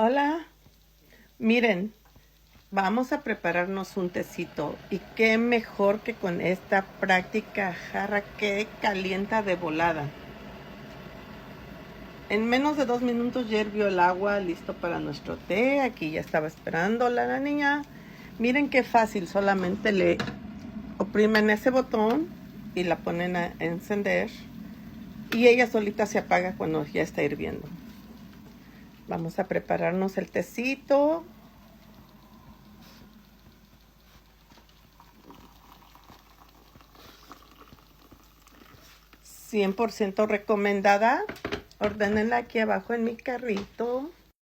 Hola, miren, vamos a prepararnos un tecito y qué mejor que con esta práctica jarra que calienta de volada. En menos de 2 minutos ya hirvió el agua, listo para nuestro té. Aquí ya estaba esperando la niña. Miren qué fácil, solamente le oprimen ese botón y la ponen a encender y ella solita se apaga cuando ya está hirviendo. Vamos a prepararnos el tecito. 100% recomendada. Ordénenla aquí abajo en mi carrito.